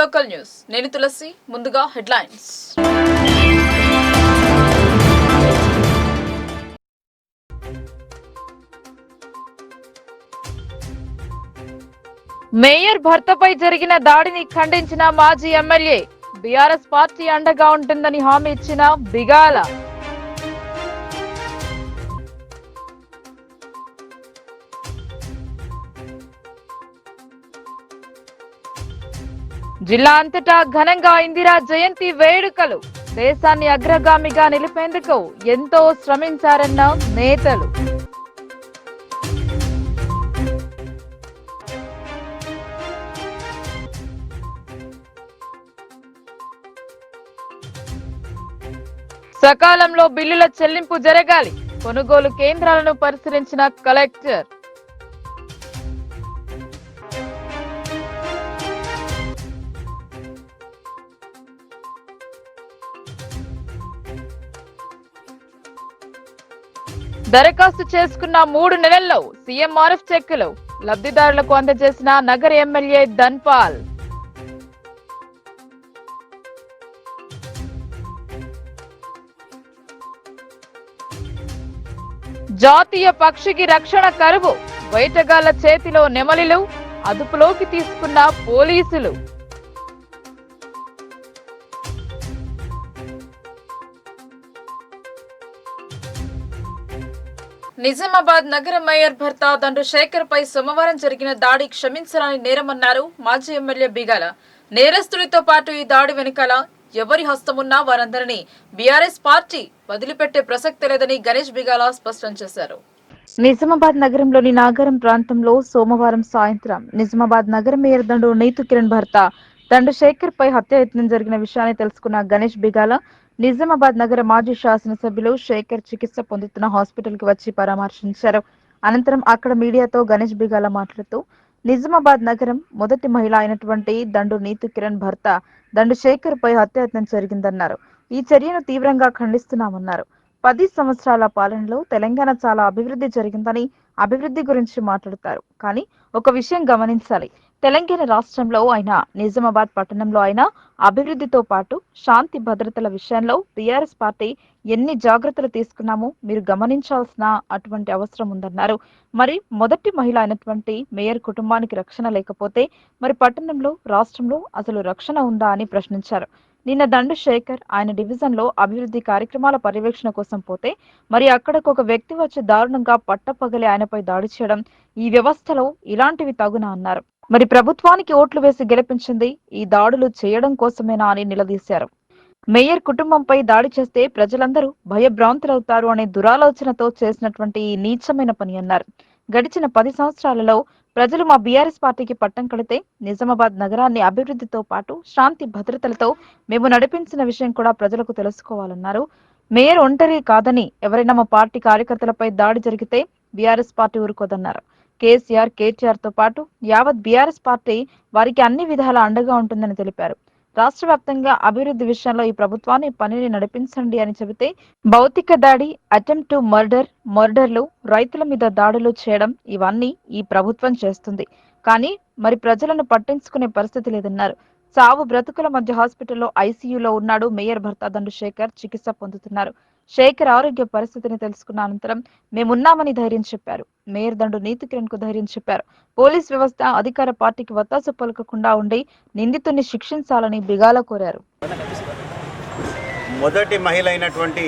Local news నేను తులసి ముందుగా headlines mayor భర్తపై జరిగిన దాడిని ఖండించిన మాజీ ఎమ్మెల్యే బీఆర్ఎస్ పార్టీ అండగా ఉంటుందని హామీ ఇచ్చిన బిగాల జిల్లా అంతటా ఘనంగా ఇందిరా జయంతి వేడుకలు దేశాన్ని అగ్రగామిగా నిలిపేందుకు ఎంతో శ్రమించారన్న నేతలు. సకాలంలో బిల్లుల చెల్లింపు జరగాలి, కొనుగోలు కేంద్రాలను పరిశీలించిన కలెక్టర్. దరఖాస్తు చేసుకున్న 3 నెలల్లో సీఎంఆర్ఎఫ్ చెక్కులు లబ్ధిదారులకు అందజేసిన నగర ఎమ్మెల్యే ధన్పాల్. జాతీయ పక్షికి రక్షణ కరువు, వేటగాళ్ల చేతిలో నెమలిలు, అదుపులోకి తీసుకున్న పోలీసులు. నిజామాబాద్ నగర మేయర్ భర్త దండు శేఖర్ పై సోమవారం జరిగిన దాడి క్షమించరాని నేరమన్నారు మాజీ ఎమ్మెల్యే బిగాల. నేరస్తుడితో పాటు ఈ దాడి వెనుకాల ఎవరి హస్తమున్నా వారందరినీ బీఆర్ఎస్ పార్టీ వదిలిపెట్టే ప్రసక్తి లేదని గణేష్ బిగాల స్పష్టం చేశారు. నిజామాబాద్ నగరంలోని నాగరం ప్రాంతంలో సోమవారం సాయంత్రం నిజామాబాద్ నగర మేయర్ దండు నీతు కిరణ్ భర్త దండు శేఖర్ పై హత్యాయత్నం జరిగిన విషయాన్ని తెలుసుకున్న గణేష్ బిగాల నిజామాబాద్ నగర మాజీ శాసనసభ్యులు శేఖర్ చికిత్స పొందుతున్న హాస్పిటల్ కి వచ్చి పరామర్శించారు. అనంతరం అక్కడ మీడియాతో గణేష్ బిగాల మాట్లాడుతూ నిజామాబాద్ నగరం మొదటి మహిళ అయినటువంటి దండు నీతు కిరణ్ భర్త దండు శేఖర్ పై హత్యాయత్నం జరిగిందన్నారు. ఈ చర్యను తీవ్రంగా ఖండిస్తున్నామన్నారు. 10 సంవత్సరాల పాలనలో తెలంగాణ చాలా అభివృద్ధి జరిగిందని అభివృద్ధి గురించి మాట్లాడతారు. కానీ ఒక విషయం గమనించాలి, తెలంగాణ రాష్ట్రంలో అయినా నిజామాబాద్ పట్టణంలో అయినా అభివృద్ధితో పాటు శాంతి భద్రతల విషయంలో బీఆర్ఎస్ పార్టీ ఎన్ని జాగ్రత్తలు తీసుకున్నామో మీరు గమనించాల్సిన అటువంటి అవసరం ఉందన్నారు. మరి మొదటి మహిళ అయినటువంటి మేయర్ కుటుంబానికి రక్షణ లేకపోతే మరి పట్టణంలో రాష్ట్రంలో అసలు రక్షణ ఉందా అని ప్రశ్నించారు. నిన్న దండు శేఖర్ ఆయన డివిజన్ లో అభివృద్ధి కార్యక్రమాల పర్యవేక్షణ కోసం పోతే మరి అక్కడకు ఒక వ్యక్తి వచ్చి దారుణంగా పట్టపగలి ఆయనపై దాడి చేయడం ఈ వ్యవస్థలో ఇలాంటివి తగునా అన్నారు. మరి ప్రభుత్వానికి ఓట్లు వేసి గెలిపించింది ఈ దాడులు చేయడం కోసమేనా అని నిలదీశారు. మేయర్ కుటుంబంపై దాడి చేస్తే ప్రజలందరూ భయభ్రాంతులవుతారు అనే దురాలోచనతో చేసినటువంటి ఈ నీచమైన పని అన్నారు. గడిచిన 10 సంవత్సరాలలో ప్రజలు మా బీఆర్ఎస్ పార్టీకి పట్టం కడితే నిజామాబాద్ నగరాన్ని అభివృద్ధితో పాటు శాంతి భద్రతలతో మేము నడిపించిన విషయం కూడా ప్రజలకు తెలుసుకోవాలన్నారు. మేయర్ ఒంటరి కాదని ఎవరైనా మా పార్టీ కార్యకర్తలపై దాడి జరిగితే బీఆర్ఎస్ పార్టీ ఊరుకోదన్నారు. కేసీఆర్, కేటీఆర్ తో పాటు యావత్ బీఆర్ఎస్ పార్టీ వారికి అన్ని విధాల అండగా ఉంటుందని తెలిపారు. రాష్ట్ర వ్యాప్తంగా అభివృద్ధి విషయంలో ఈ ప్రభుత్వాన్ని పనిని నడిపించండి అని చెబితే భౌతిక దాడి, అటెంప్ట్ టు మర్డర్లు, రైతుల మీద దాడులు చేయడం ఇవన్నీ ఈ ప్రభుత్వం చేస్తుంది. కానీ మరి ప్రజలను పట్టించుకునే పరిస్థితి లేదన్నారు. చావు బ్రతుకుల మధ్య హాస్పిటల్లో ఐసీయూలో ఉన్నాడు మేయర్ భర్త దండు శేఖర్, చికిత్స పొందుతున్నారు. శేఖర్ ఆరోగ్య పరిస్థితిని తెలుసుకున్న అనంతరం మేమున్నామని ధైర్యం చెప్పారు. మేయర్ దండు నీతు కిరణ్ కు ధైర్యం చెప్పారు. పోలీస్ వ్యవస్థ అధికార పార్టీకి వత్తాసు పలకకుండా ఉండి నిందితుడిని శిక్షించాలని బిగాల కోరారు. మొదటి మహిళ అయినటువంటి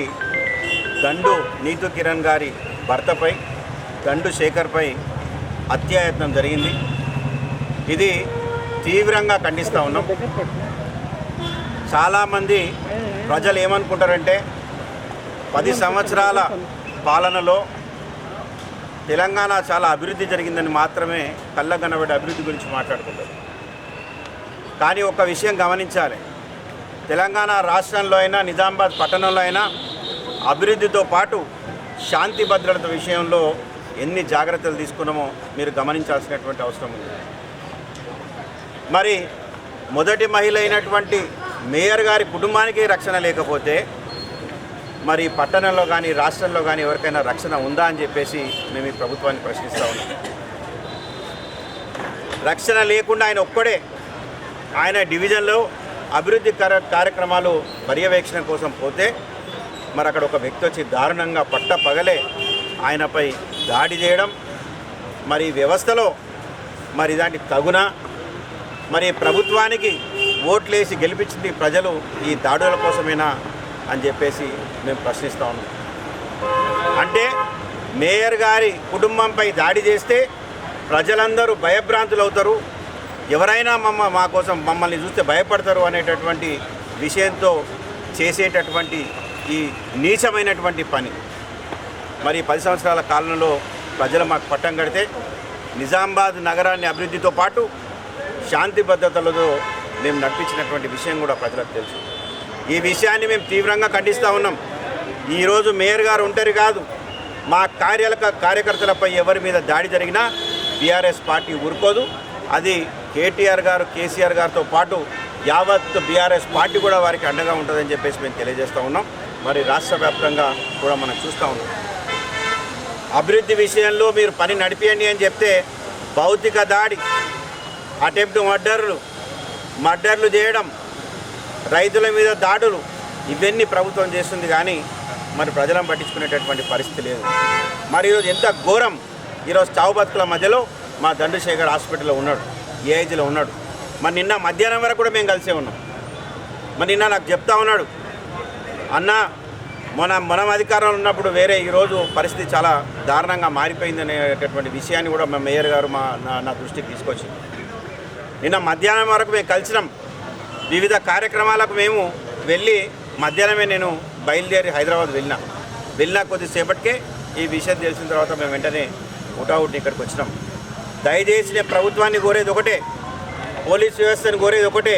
దండు నీతు కిరణ్ గారి భర్తపై దండు శేఖర్ పై హత్యాయత్నం జరిగింది. ఇది తీవ్రంగా ఖండిస్తూ ఉన్నాం. చాలామంది ప్రజలు ఏమనుకుంటారంటే 10 సంవత్సరాల పాలనలో తెలంగాణ చాలా అభివృద్ధి జరిగిందని మాత్రమే కళ్ళగనబడి అభివృద్ధి గురించి మాట్లాడుకుంటారు. కానీ ఒక విషయం గమనించాలి, తెలంగాణ రాష్ట్రంలో అయినా నిజామాబాద్ పట్టణంలో అయినా అభివృద్ధితో పాటు శాంతి భద్రత విషయంలో ఎన్ని జాగ్రత్తలు తీసుకున్నామో మీరు గమనించాల్సినటువంటి అవసరం ఉంది. మరి మొదటి మహిళ అయినటువంటి మేయర్ గారి కుటుంబానికి రక్షణ లేకపోతే మరి పట్టణంలో కానీ రాష్ట్రంలో కానీ ఎవరికైనా రక్షణ ఉందా అని చెప్పేసి మేము ఈ ప్రభుత్వాన్ని ప్రశ్నిస్తూ ఉన్నాం. రక్షణ లేకుండా ఆయన ఒక్కడే ఆయన డివిజన్లో అభివృద్ధి కార్యక్రమాలు పర్యవేక్షణ కోసం పోతే మరి అక్కడ ఒక వ్యక్తి వచ్చి దారుణంగా పగలే ఆయనపై దాడి చేయడం, మరి వ్యవస్థలో మరి ఇలాంటి తగునా, మరి ప్రభుత్వానికి ఓట్లేసి గెలిపించింది ప్రజలు ఈ దాడుల కోసమేనా అని చెప్పేసి మేము ప్రశ్నిస్తూ ఉన్నాం. అంటే మేయర్ గారి కుటుంబంపై దాడి చేస్తే ప్రజలందరూ భయభ్రాంతులు అవుతారు, ఎవరైనా మా కోసం మమ్మల్ని చూస్తే భయపడతారు అనేటటువంటి విషయంతో చేసేటటువంటి ఈ నీచమైనటువంటి పని. మరి 10 సంవత్సరాల కాలంలో ప్రజలు మాకు పట్టం కడితే నిజామాబాద్ నగరాన్ని అభివృద్ధితో పాటు శాంతి భద్రతలతో మేము నడిపించినటువంటి విషయం కూడా ప్రజలకు తెలుసు. ఈ విషయాన్ని మేము తీవ్రంగా ఖండిస్తూ ఉన్నాం. ఈరోజు మేయర్ గారు ఒంటరి కాదు, మా కార్యకర్తలపై ఎవరి మీద దాడి జరిగినా బీఆర్ఎస్ పార్టీ ఊరుకోదు. అది కేటీఆర్ గారు, కేసీఆర్ గారితో పాటు యావత్ బీఆర్ఎస్ పార్టీ కూడా వారికి అండగా ఉంటుందని చెప్పేసి మేము తెలియజేస్తూ ఉన్నాం. మరి రాష్ట్ర వ్యాప్తంగా కూడా మనం చూస్తూ ఉన్నాం. అభివృద్ధి విషయంలో మీరు పని నడిపియండి అని చెప్తే భౌతిక దాడి, అటెంప్ట్ మర్డర్లు చేయడం, రైతుల మీద దాడులు, ఇవన్నీ ప్రభుత్వం చేస్తుంది. కానీ మరి ప్రజలను పట్టించుకునేటటువంటి పరిస్థితి లేదు. మరి ఈరోజు ఎంత ఘోరం, ఈరోజు చావు బతుకుల మధ్యలో మా దండుశేఖర్ హాస్పిటల్లో ఉన్నాడు, ఏఐజీలో ఉన్నాడు. మరి నిన్న మధ్యాహ్నం వరకు కూడా మేము కలిసే ఉన్నాం. మరి నిన్న నాకు చెప్తా ఉన్నాడు, అన్న మనం అధికారంలో ఉన్నప్పుడు వేరే, ఈరోజు పరిస్థితి చాలా దారుణంగా మారిపోయింది అనేటటువంటి విషయాన్ని కూడా మా మేయర్ గారు నా దృష్టికి తీసుకొచ్చింది. నిన్న మధ్యాహ్నం వరకు మేము కలిసినాం. వివిధ కార్యక్రమాలకు మేము వెళ్ళి మధ్యాహ్నమే నేను బయలుదేరి హైదరాబాద్ వెళ్ళినా కొద్దిసేపటికే ఈ విషయం తెలిసిన తర్వాత మేము వెంటనే హుటాహుటిని ఇక్కడికి వచ్చినాం. దయచేసి నేను ప్రభుత్వాన్ని కోరేది ఒకటే, పోలీస్ వ్యవస్థను కోరేది ఒకటే,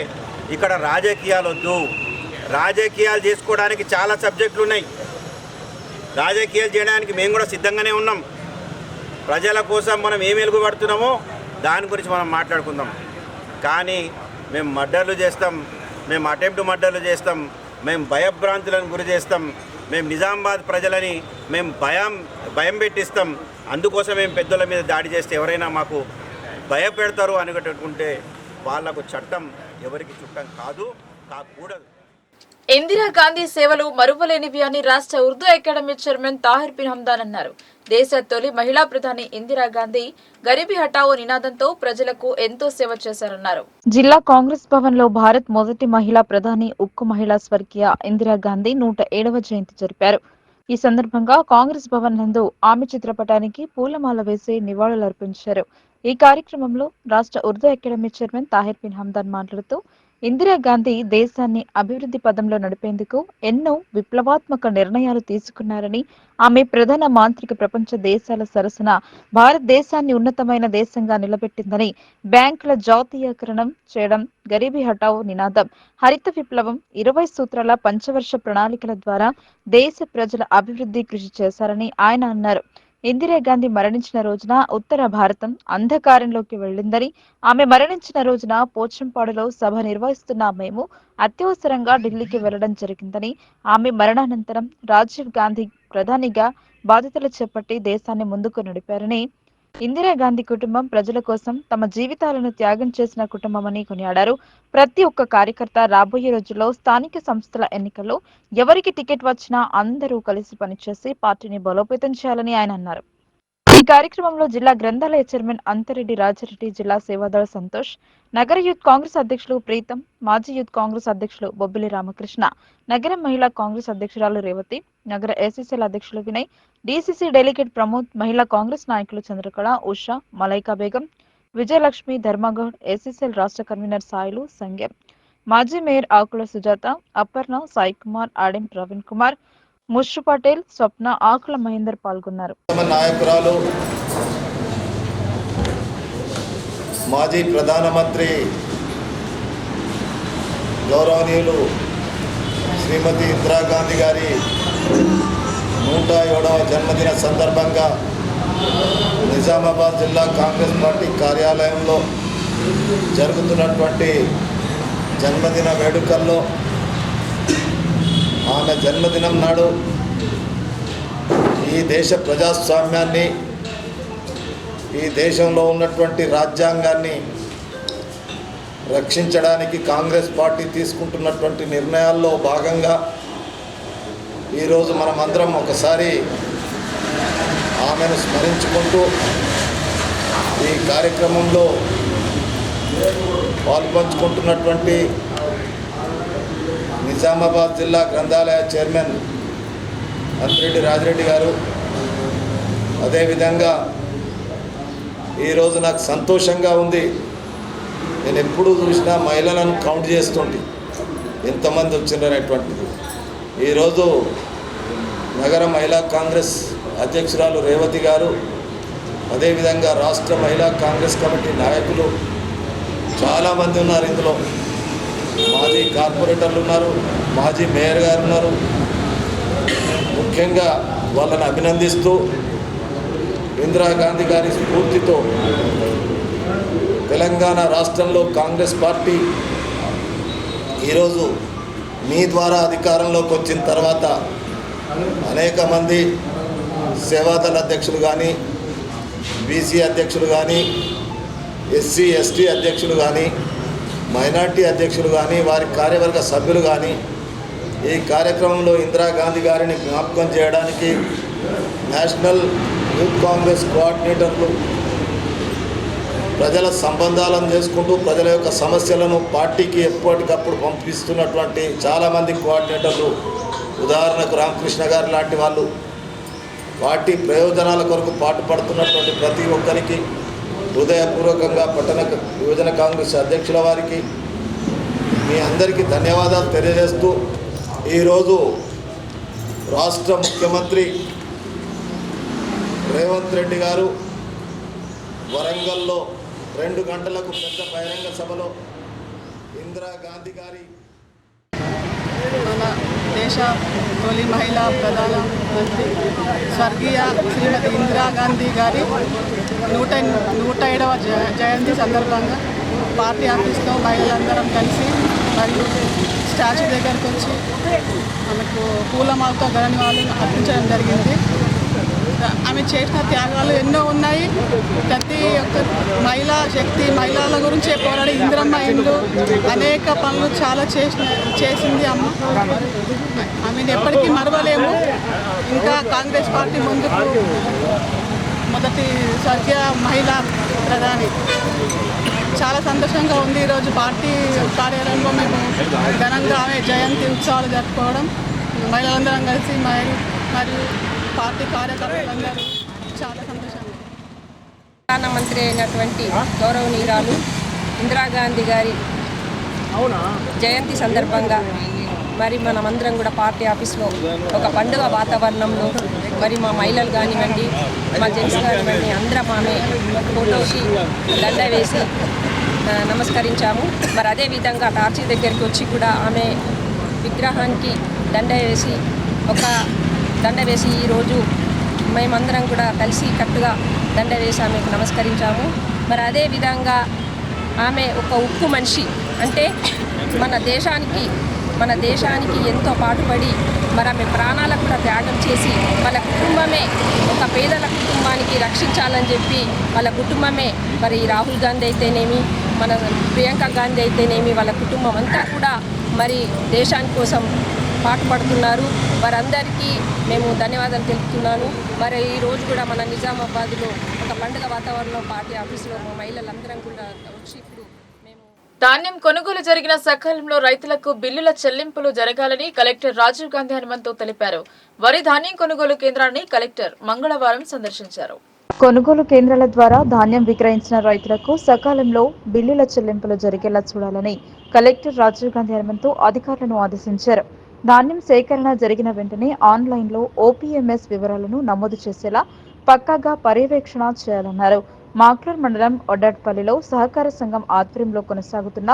ఇక్కడ రాజకీయాలు వద్దు. రాజకీయాలు చేసుకోవడానికి చాలా సబ్జెక్టులు ఉన్నాయి. రాజకీయాలు చేయడానికి మేము కూడా సిద్ధంగానే ఉన్నాం. ప్రజల కోసం మనం ఏం వెలుగుపడుతున్నామో దాని గురించి మనం మాట్లాడుకుందాం. కానీ మేము మర్డర్లు చేస్తాం, మేము అటెంప్ట్ మర్డర్లు చేస్తాం, మేము భయభ్రాంతులను గురి చేస్తాం, మేము నిజామాబాద్ ప్రజలని మేము భయం పెట్టిస్తాం. అందుకోసం మేము పెద్దల మీద దాడి చేస్తే ఎవరైనా మాకు భయపెడతారు అనుకుంటే వాళ్లకు చట్టం ఎవరికి చుట్టం కాకూడదు. ఇందిరాగాంధీ సేవలు మరువలేనివి అని రాష్ట్ర ఉర్దూ అకాడమీ చైర్మన్ తాహిర్ బిన్ హమ్దాన్ అన్నారు. దేశ తొలి మహిళా ప్రధాని ఇందిరాగాంధీ గరీబీ హఠావో నినాదంతో ప్రజలకు ఎంతో సేవ చేశారన్నారు. జిల్లా కాంగ్రెస్ భవన్ లో భారత్ మొదటి మహిళా ప్రధాని ఉక్కు మహిళా స్వర్గీయ ఇందిరాగాంధీ 107వ జయంతి జరిపారు. ఈ సందర్భంగా కాంగ్రెస్ భవన్ నందు ఆమె చిత్రపటానికి పూలమాల వేసి నివాళులర్పించారు. ఈ కార్యక్రమంలో రాష్ట్ర ఉర్దూ అకాడమీ చైర్మన్ తాహిర్ బిన్ హమ్దాన్ మాట్లాడుతూ ఇందిరాగాంధీ దేశాన్ని అభివృద్ధి పదంలో నడిపేందుకు ఎన్నో విప్లవాత్మక నిర్ణయాలు తీసుకున్నారని, ఆమె ప్రధాన మాంత్రిక ప్రపంచ దేశాల సరసన భారతదేశాన్ని ఉన్నతమైన దేశంగా నిలబెట్టిందని, బ్యాంకుల జాతీయకరణం చేయడం, గరీబీ హఠావో నినాదం, హరిత విప్లవం, 20 సూత్రాల పంచవర్ష ప్రణాళికల ద్వారా దేశ ప్రజల అభివృద్ధి కృషి చేశారని ఆయన అన్నారు. ఇందిరాగాంధీ మరణించిన రోజున ఉత్తర భారతం అంధకారంలోకి వెళ్లిందని, ఆమె మరణించిన రోజున పోచంపాడులో సభ నిర్వహిస్తున్న మేము అత్యవసరంగా ఢిల్లీకి వెళ్లడం జరిగిందని, ఆమె మరణానంతరం రాజీవ్ గాంధీ ప్రధానిగా బాధ్యతలు చేపట్టి దేశాన్ని ముందుకు నడిపారని, ఇందిరాగాంధీ కుటుంబం ప్రజల కోసం తమ జీవితాలను త్యాగం చేసిన కుటుంబమని కొనియాడారు. ప్రతి ఒక్క కార్యకర్త రాబోయే రోజుల్లో స్థానిక సంస్థల ఎన్నికల్లో ఎవరికి టికెట్ వచ్చినా అందరూ కలిసి పనిచేసి పార్టీని బలోపేతం చేయాలని ఆయన అన్నారు. ఈ కార్యక్రమంలో జిల్లా గ్రంథాలయ చైర్మన్ అంతరెడ్డి రాజారెడ్డి, జిల్లా సేవాదళ సంతోష్, నగర యూత్ కాంగ్రెస్ అధ్యక్షులు ప్రీతం, మాజీ యూత్ కాంగ్రెస్ అధ్యక్షులు బొబ్బిలి రామకృష్ణ, నగర మహిళా కాంగ్రెస్ అధ్యక్షురాలు రేవతి, నగర ఏసీసీల అధ్యక్షులు వినయ్, డీసీసీ డెలిగేట్ ప్రమోద్, మహిళా కాంగ్రెస్ నాయకులు చంద్రకళ, ఉషా, మలైకా బేగం, విజయలక్ష్మి, ధర్మగౌడ్, ఏసీసీఎల్ రాష్ట్ర కన్వీనర్ సాయిలు, సంగం, మాజీ మేయర్ ఆకుల సుజాత, అపర్ణ, సాయి కుమార్, ఆడెం ప్రవీణ్ కుమార్, ముషు పటేల్, స్వప్న, ఆకుల మహేందర్ పాల్గొన్నారు. నాయకురాలు మాజీ ప్రధానమంత్రి గౌరవనీయులు శ్రీమతి ఇందిరాగాంధీ గారి 107వ జన్మదిన సందర్భంగా నిజామాబాద్ జిల్లా కాంగ్రెస్ పార్టీ కార్యాలయంలో జరుగుతున్నటువంటి జన్మదిన వేడుకల్లో ఆమె జన్మదినం నాడు ఈ దేశ ప్రజాస్వామ్యాన్ని, ఈ దేశంలో ఉన్నటువంటి రాజ్యాంగాన్ని రక్షించడానికి కాంగ్రెస్ పార్టీ తీసుకుంటున్నటువంటి నిర్ణయాల్లో భాగంగా ఈరోజు మనమందరం ఒకసారి ఆమెను స్మరించుకుంటూ ఈ కార్యక్రమంలో పాల్పంచుకుంటున్నటువంటి నిజామాబాద్ జిల్లా గ్రంథాలయ చైర్మన్ అంతిరెడ్డి రాజిరెడ్డి గారు, అదేవిధంగా ఈరోజు నాకు సంతోషంగా ఉంది. నేను ఎప్పుడూ చూసినా మహిళలను కౌంట్ చేస్తుంటే ఎంతమంది వచ్చిందనేటువంటిది. ఈరోజు నగర మహిళా కాంగ్రెస్ అధ్యక్షురాలు రేవతి గారు, అదేవిధంగా రాష్ట్ర మహిళా కాంగ్రెస్ కమిటీ నాయకులు చాలామంది ఉన్నారు. ఇందులో మాజీ కార్పొరేటర్లు ఉన్నారు, మాజీ మేయర్ గారు ఉన్నారు. ముఖ్యంగా వాళ్ళని అభినందిస్తూ ఇందిరాగాంధీ గారి స్ఫూర్తితో తెలంగాణ రాష్ట్రంలో కాంగ్రెస్ పార్టీ ఈరోజు మీ ద్వారా అధికారంలోకి వచ్చిన తర్వాత అనేక మంది సేవాదళ అధ్యక్షులు కానీ, బీసీ అధ్యక్షులు కానీ, ఎస్సీ ఎస్టీ అధ్యక్షులు కానీ, మైనార్టీ అధ్యక్షులు కానీ, వారి కార్యవర్గ సభ్యులు కానీ ఈ కార్యక్రమంలో ఇందిరాగాంధీ గారిని జ్ఞాపకం చేయడానికి నేషనల్ యూత్ కాంగ్రెస్ కోఆర్డినేటర్లు ప్రజల సంబంధాలను చేసుకుంటూ ప్రజల యొక్క సమస్యలను పార్టీకి ఎప్పటికప్పుడు పంపిస్తున్నటువంటి చాలామంది కోఆర్డినేటర్లు, ఉదాహరణకు రామకృష్ణ గారు లాంటి వాళ్ళు, పార్టీ ప్రయోజనాల కొరకు పాటుపడుతున్నటువంటి ప్రతి ఒక్కరికి హృదయపూర్వకంగా పట్టణ యువజన కాంగ్రెస్ అధ్యక్షుల వారికి మీ అందరికీ ధన్యవాదాలు తెలియజేస్తూ, ఈరోజు రాష్ట్ర ముఖ్యమంత్రి రేవంత్ రెడ్డి గారు వరంగల్లో 2 గంటలకు పెద్ద బహిరంగ సభలో ఇందిరాగాంధీ గారి మన దేశ తొలి మహిళా ప్రధానమంత్రి స్వర్గీయ శ్రీమతి ఇందిరాగాంధీ గారి 107వ జయంతి సందర్భంగా పార్టీ ఆఫీస్లో మహిళలందరం కలిసి మరియు స్టాచ్యూ దగ్గరకు వచ్చి ఆమెకు పూలమాలతో ఘననివాళులు అర్పించడం జరిగింది. ఆమె చేసిన త్యాగాలు ఎన్నో ఉన్నాయి. ప్రతి ఒక్క మహిళా శక్తి, మహిళల గురించే పోరాడి ఇందిరమ్మ ఇండ్లు అనేక పనులు చాలా చేసింది అమ్మ. ఆమెను ఎప్పటికీ మరవలేము. ఇంకా కాంగ్రెస్ పార్టీ ముందుకు మొదటి స్వర్గీయ మహిళా ప్రధాని. చాలా సంతోషంగా ఉంది. ఈరోజు పార్టీ కార్యాలయంలో మేము ఘనంగా ఆమె జయంతి ఉత్సవాలు జరుపుకోవడం, మహిళలందరం కలిసి మరియు పార్టీ కార్యకర్తలందరూ చాలా సంతోషంగా. ప్రధానమంత్రి అయినటువంటి గౌరవనీయురాలు ఇందిరాగాంధీ గారి జయంతి సందర్భంగా మరి మనమందరం కూడా పార్టీ ఆఫీస్లో ఒక పండుగ వాతావరణంలో మరి మా మహిళలు కానివ్వండి, మా జెంట్స్ కానివ్వండి, అందరం ఆమె ఫోటోకి దండ వేసి నమస్కరించాము. మరి అదేవిధంగా టార్చీ దగ్గరికి వచ్చి కూడా ఆమె విగ్రహానికి దండ వేసి ఈరోజు మేమందరం కూడా కలిసి కట్టుగా దండ వేసి ఆమెకు నమస్కరించాము. మరి అదేవిధంగా ఆమె ఒక ఉక్కు మనిషి, అంటే మన దేశానికి ఎంతో పాటుపడి మరి ఆమె ప్రాణాలకు కూడా త్యాగం చేసి వాళ్ళ కుటుంబమే ఒక పేదల కుటుంబానికి రక్షించాలని చెప్పి వాళ్ళ కుటుంబమే మరి రాహుల్ గాంధీ అయితేనేమి, మన ప్రియాంక గాంధీ అయితేనేమి, వాళ్ళ కుటుంబం అంతా కూడా మరి దేశాని కోసం పాటుపడుతున్నారు. వారందరికీ మేము ధన్యవాదాలు తెలుపుతున్నాను. మరి ఈరోజు కూడా మన నిజామాబాద్లో ఒక పండుగ వాతావరణంలో పార్టీ ఆఫీసులో మహిళలందరం కూడా వచ్చి ఇప్పుడు మేము ధాన్యం కొనుగోలు జరిగిన సకాలంలో రైతులకు బిల్లుల చెల్లింపులు జరగాలని కలెక్టర్ రాజీవ్ గాంధీ హనుమంతు తెలిపారు. వరి ధాన్యం కొనుగోలు కేంద్రాన్ని కలెక్టర్ మంగళవారం సందర్శించారు. కొనుగోలు కేంద్రాల ద్వారా ధాన్యం విక్రయించిన రైతులకు సకాలంలో బిల్లుల చెల్లింపులు జరిగేలా చూడాలని కలెక్టర్ రాజీవ్ గాంధీ హనుమంతు అధికారులను ఆదేశించారు. ధాన్యం సేకరణ జరిగిన వెంటనే ఆన్లైన్లో ఓపీఎంఎస్ వివరాలను నమోదు చేసేలా పక్కాగా పర్యవేక్షణ చేయాలన్నారు. మాక్లూర్ మండలం ఒడ్డట్పల్లిలో సహకార సంఘం ఆధ్వర్యంలో కొనసాగుతున్న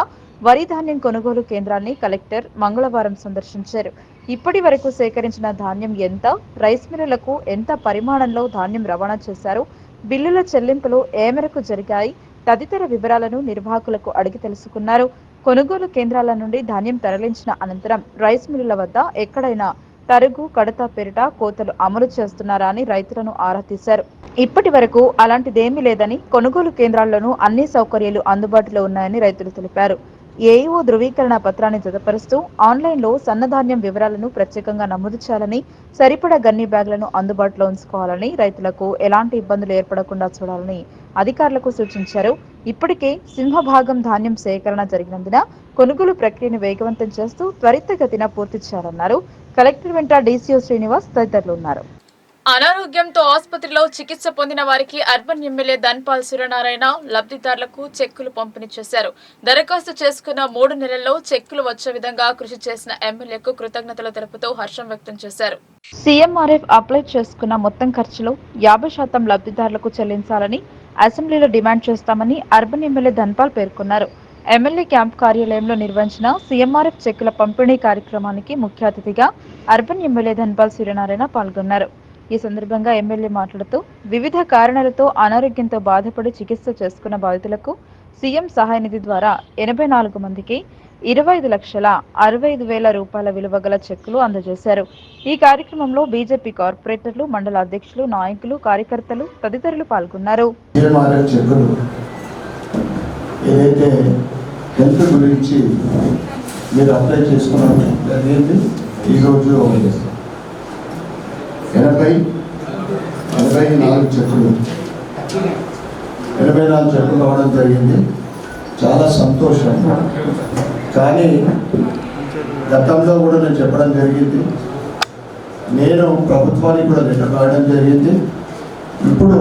వరి ధాన్యం కొనుగోలు కేంద్రాన్ని కలెక్టర్ మంగళవారం సందర్శించారు. ఇప్పటి వరకు సేకరించిన ధాన్యం ఎంత, రైస్ మిల్లులకు ఎంత పరిమాణంలో ధాన్యం రవాణా చేశారు, బిల్లుల చెల్లింపులు ఏ మేరకు జరిగాయి తదితర వివరాలను నిర్వాహకులకు అడిగి తెలుసుకున్నారు. కొనుగోలు కేంద్రాల నుండి ధాన్యం తరలించిన అనంతరం రైస్ మిల్లుల వద్ద ఎక్కడైనా తరుగు, కడత పేరిట కోతలు అమలు చేస్తున్నారా అని రైతులను ఆరా తీశారు. ఇప్పటి వరకు అలాంటిదేమీ లేదని, కొనుగోలు కేంద్రాల్లోనూ అన్ని సౌకర్యాలు అందుబాటులో ఉన్నాయని రైతులు తెలిపారు. ఏఈఓ ధృవీకరణ పత్రాన్ని జతపరుస్తూ ఆన్లైన్లో సన్నధాన్యం వివరాలను ప్రత్యేకంగా నమోదు చేయాలని, సరిపడా గన్ని బ్యాగులను అందుబాటులో ఉంచుకోవాలని, రైతులకు ఎలాంటి ఇబ్బందులు ఏర్పడకుండా చూడాలని అధికారులకు సూచించారు. ఇప్పటికే సింహభాగం ధాన్యం సేకరణ జరిగినందున కొనుగోలు ప్రక్రియను వేగవంతం చేస్తూ త్వరితగతిన పూర్తి చేయాలన్నారు. కలెక్టర్ వెంట డీసీఓ శ్రీనివాస్ తదితరులు ఉన్నారు. అనారోగ్యంతో ఆసుపత్రిలో చికిత్స పొందిన వారికి అర్బన్ ఎమ్మెల్యే ధన్పాల్ సూర్యనారాయణ లబ్ధిదారులకు చెక్కులు పంపిణీ చేశారు. దరఖాస్తు చేసుకున్న 3 నెలల్లో చెక్కులు వచ్చే విధంగా కృషి చేసిన ఎమ్మెల్యేకు కృతజ్ఞతలు తెలుపుతూ హర్షం వ్యక్తం చేశారు. సీఎంఆర్ఎఫ్ అప్లై చేసుకున్న మొత్తం ఖర్చులో 50% లబ్ధిదారులకు చెల్లించాలని అసెంబ్లీలో డిమాండ్ చేస్తామని అర్బన్ ఎమ్మెల్యే ధన్పాల్ పేర్కొన్నారు. ఎమ్మెల్యే క్యాంప్ కార్యాలయంలో నిర్వహించిన సీఎంఆర్ఎఫ్ చెక్కుల పంపిణీ కార్యక్రమానికి ముఖ్య అతిథిగా అర్బన్ ఎమ్మెల్యే ధన్పాల్ సూర్యనారాయణ పాల్గొన్నారు. ఈ సందర్భంగా ఎమ్మెల్యే మాట్లాడుతూ వివిధ కారణాలతో అనారోగ్యంతో బాధపడి చికిత్స చేసుకున్న బాధితులకు సీఎం సహాయ నిధి ద్వారా 84 మందికి 25,65,000 రూపాయల విలువ గల చెక్కులు అందజేశారు. ఈ కార్యక్రమంలో బీజేపీ కార్పొరేటర్లు, మండల అధ్యక్షులు, నాయకులు, కార్యకర్తలు తదితరులు పాల్గొన్నారు. ఏదైతే హెల్త్ గురించి మీరు అప్లై చేసుకున్నారు జరిగింది. ఈరోజు 84 చెక్కులు రావడం జరిగింది. చాలా సంతోషం. కానీ గతంలో కూడా నేను చెప్పడం జరిగింది, నేను ప్రభుత్వానికి కూడా లెటర్ రాయడం జరిగింది. ఇప్పుడు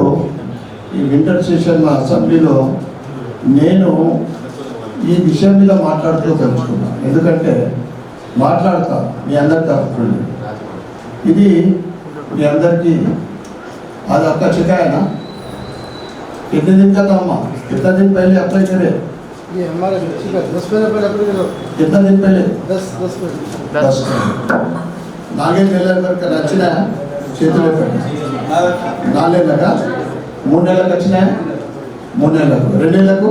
ఈ వింటర్ సెషన్ మా అసెంబ్లీలో నేను ఈ విషయం మీద మాట్లాడుతూ తెలుసుకున్నాను. ఎందుకంటే మాట్లాడతా మీ అందరి తరఫున ఇది మీ అందరికీ आज आपका छिका है ना? कितने दिन का था अम्मा? कितना दिन पहले अप्लाई करे? ये हमारा छिका 10 महीने पहले अप्लाई करो. कितना दिन पहले? 10 नागे నెలల వచ్చిన చేతులు పెట్టండి. 4 నెలలుగా 3 నెలలకు వచ్చినాయి. 3 నెలలకు 2 నెలలకు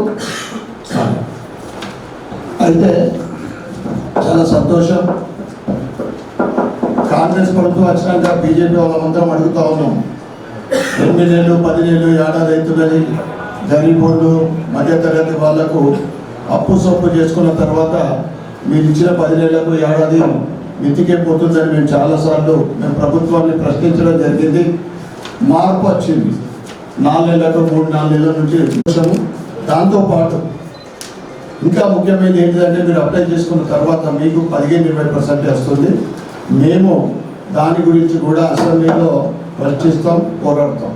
అయితే చాలా సంతోషం. కాంగ్రెస్ ప్రభుత్వం వచ్చినాక బీజేపీ వాళ్ళందరం అడుగుతా ఉన్నాం, 8 నెలలు 10 నెలలు ఏడాది అవుతున్నది. గరీబోళ్ళు మధ్యతరగతి వాళ్లకు అప్పు సొప్పు చేసుకున్న తర్వాత మీరు ఇచ్చిన 10 నెలలకు ఏడాది మితికే పోతుందని మేము చాలాసార్లు ప్రభుత్వాన్ని ప్రశ్నించడం జరిగింది. మార్పు వచ్చింది. 4 నెలలకు 3-4 నెలల నుంచి చూసాము. దాంతోపాటు ఇంకా ముఖ్యమైనది ఏంటంటే మీరు అప్లై చేసుకున్న తర్వాత మీకు 15-20% వస్తుంది. మేము దాని గురించి కూడా అసెంబ్లీలో చర్చిస్తాం, పోరాడతాం.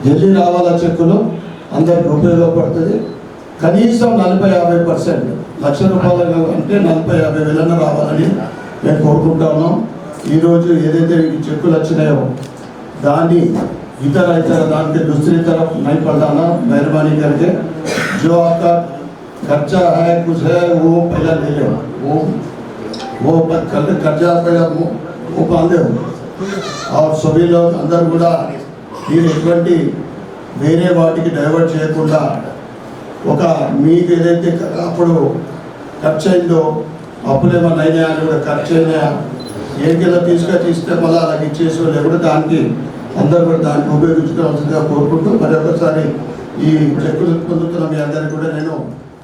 జల్దీ రావాల చెక్కులు అందరికి ఉపయోగపడుతుంది. కనీసం 40-50% ₹1,00,000 అంటే 40-50,000 రావాలని మేము కోరుకుంటా ఉన్నాం. ఈరోజు ఏదైతే ఈ చెక్కులు వచ్చినాయో దాన్ని इतर दान के दूसरी तरफ नहीं पढ़ाना, मेहरबानी करके जो आपका खर्चा है कुछ है वो पहला ले लो, वो कर्जा पहला वो बांधे हो. और सभी लोग अंदर కూడా మీరు ఎటువంటి వేరే వాటికి డైవర్ట్ చేయకుండా ఒక మీకు ఏదైతే అప్పుడు ఖర్చు అయిందో అప్పులేమన్నా అయినా అని కూడా ఖర్చు అయినా ఏంటిలో తీసుకొచ్చిస్తే మళ్ళీ అలాగ ఇచ్చేసి లేకపోతే దానికి అందరూ కూడా దాన్ని ఉపయోగించుకోవాల్సిందిగా కోరుకుంటూ మరొకసారి ఈ చెక్కులు పొందుతున్న మీ అందరికీ కూడా నేను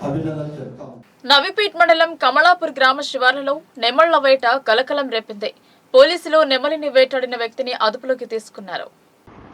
అభినందనలు చెప్తాను. నవిపేట్ మండలం కమలాపూర్ గ్రామ శివార్లలో నెమళ్ల వేట కలకలం రేపింది. పోలీసులు నెమలిని వేటాడిన వ్యక్తిని అదుపులోకి తీసుకున్నారు.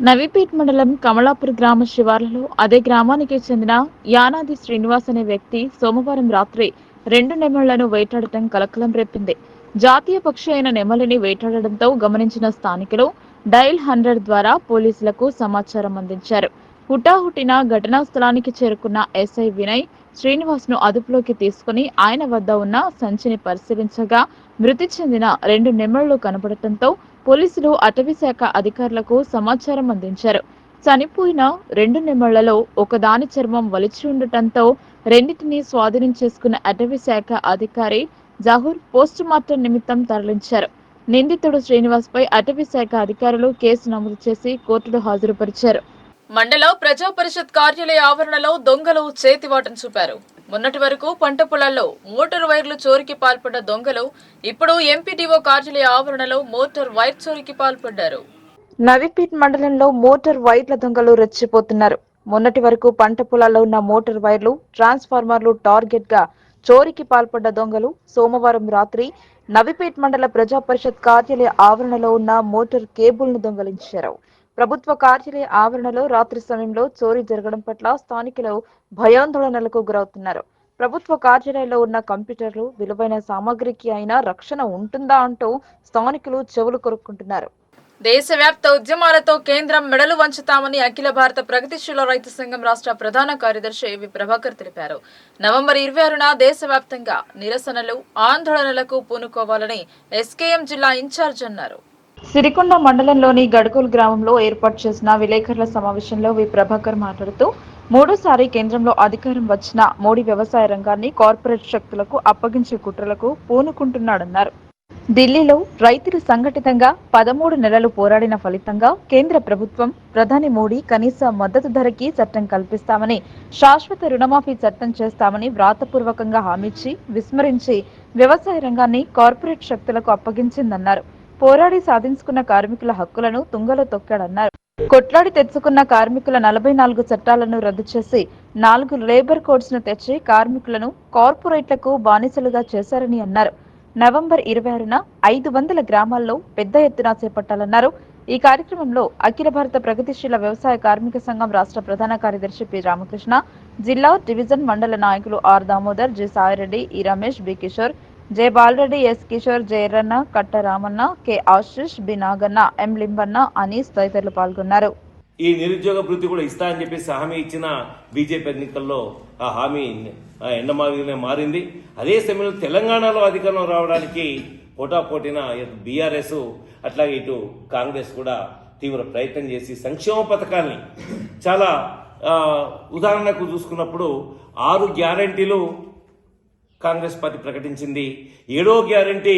నవిపేట్ మండలం కమలాపూర్ గ్రామ శివార్లలో అదే గ్రామానికి చెందిన యానాది శ్రీనివాస్ అనే వ్యక్తి సోమవారం రాత్రి 2 నెమళ్లను వేటాడటం కలకలం రేపింది. జాతీయ పక్షి అయిన నెమలిని వేటాడడంతో గమనించిన స్థానికులు డయల్ 100 ద్వారా పోలీసులకు సమాచారం అందించారు. హుటాహుటిన ఘటనా స్థలానికి చేరుకున్న ఎస్ఐ వినయ్ శ్రీనివాస్ ను అదుపులోకి తీసుకుని ఆయన వద్ద ఉన్న సంచిని పరిశీలించగా మృతి చెందిన 2 నెమళ్లు కనపడటంతో పోలీసులు అటవీ శాఖ అధికారులకు సమాచారం అందించారు. చనిపోయిన 2 నెమళ్లలో ఒకదాని చర్మం వలిచి ఉండటంతో రెండింటిని స్వాధీనం చేసుకున్న అటవీ శాఖ అధికారి జహూర్ పోస్ట్ మార్టం నిమిత్తం తరలించారు. నిందితుడు శ్రీనివాస్ పై అటవీ శాఖ అధికారులు కేసు నమోదు చేసి కోర్టులో హాజరుపరిచారు. మండల ప్రజా పరిషత్ కార్యాలయ ఆవరణలో దొంగలు చేతివాటం చూపారు. మొన్నటి వరకు పంట పొలాల్లో మోటార్ వైర్లు చోరీకి పాల్పడ్డ దొంగలు ఇప్పుడు ఎంపీడీఓ కార్యాలయ ఆవరణలో మోటార్ వైర్ చోరీకి పాల్పడ్డారు. నవీపేట్ మండలంలో మోటార్ వైర్ల దొంగలు రెచ్చిపోతున్నారు. మొన్నటి వరకు పంట పొలాల్లో ఉన్న మోటార్ వైర్లు, ట్రాన్స్ఫార్మర్లు టార్గెట్ గా చోరీకి పాల్పడ్డ దొంగలు సోమవారం రాత్రి నవీపేట్ మండల ప్రజా పరిషత్ కార్యాలయ ఆవరణలో ఉన్న మోటార్ కేబుల్ ను దొంగలించారు. ప్రభుత్వ కార్యాలయ ఆవరణలో రాత్రి సమయంలో చోరీ జరగడం పట్ల స్థానికులు భయాందోళనలకు గురవుతున్నారు. ప్రభుత్వ కార్యాలయంలో ఉన్న కంప్యూటర్లు, విలువైన సామాగ్రికి అయినా రక్షణ ఉంటుందా అంటూ స్థానికులు చెవులు కొరుక్కుంటున్నారు. దేశవ్యాప్త ఉద్యమాలతో కేంద్రం మెడలు వంచుతామని అఖిల భారత ప్రగతిశీల రైతు సంఘం రాష్ట్ర ప్రధాన కార్యదర్శి వి ప్రభాకర్ తెలిపారు. నవంబర్ 26న దేశవ్యాప్తంగా నిరసనలు, ఆందోళనలకు పూనుకోవాలని ఎస్కేఎం జిల్లా ఇన్ఛార్జ్ అన్నారు. సిరికొండ మండలంలోని గడకోల్ గ్రామంలో ఏర్పాటు చేసిన విలేకరుల సమావేశంలో వి ప్రభాకర్ మాట్లాడుతూ మూడోసారి కేంద్రంలో అధికారం వచ్చిన మోడీ వ్యవసాయ రంగాన్ని కార్పొరేట్ శక్తులకు అప్పగించే కుట్రలకు పూనుకుంటున్నాడన్నారు. ఢిల్లీలో రైతులు సంఘటితంగా 13 నెలలు పోరాడిన ఫలితంగా కేంద్ర ప్రభుత్వం ప్రధాని మోడీ కనీస మద్దతు ధరకి చట్టం కల్పిస్తామని, శాశ్వత రుణమాఫీ చట్టం చేస్తామని వ్రాతపూర్వకంగా హామీచ్చి విస్మరించి వ్యవసాయ రంగాన్ని కార్పొరేట్ శక్తులకు అప్పగించిందన్నారు. పోరాడి సాధించుకున్న కార్మికుల హక్కులను తుంగలో తొక్కాడన్నారు. కొట్లాడి తెచ్చుకున్న కార్మికుల 44 చట్టాలను రద్దు చేసి 4 లేబర్ కోడ్స్ ను తెచ్చి కార్మికులను కార్పొరేట్లకు బానిసలుగా చేశారని అన్నారు. నవంబర్ 26న 500 గ్రామాల్లో పెద్ద ఎత్తున చేపట్టాలన్నారు. ఈ కార్యక్రమంలో అఖిల భారత ప్రగతిశీల వ్యవసాయ కార్మిక సంఘం రాష్ట్ర ప్రధాన కార్యదర్శి పి రామకృష్ణ, జిల్లా డివిజన్ మండల నాయకులు are Damodar, G Saireddy, E Ramesh, B Kishore, J Balareddy, S Kishore, Jayaranna, Katta Ramanna, K Ashish, B Naganna, M Limbanna, Anees తదితరులు పాల్గొన్నారు. ఈ నిరుద్యోగ వృత్తి కూడా ఇస్తా అని చెప్పేసి హామీ ఇచ్చిన బీజేపీ ఎన్నికల్లో ఆ హామీ ఎండమావిగానే మారింది. అదే సమయంలో తెలంగాణలో అధికారం రావడానికి పోటాపోటీన బీఆర్ఎస్ అట్లాగే ఇటు కాంగ్రెస్ కూడా తీవ్ర ప్రయత్నం చేసి సంక్షేమ పథకాల్ని చాలా ఉదాహరణకు చూసుకున్నప్పుడు 6 గ్యారంటీలు కాంగ్రెస్ పార్టీ ప్రకటించింది. 7వ గ్యారంటీ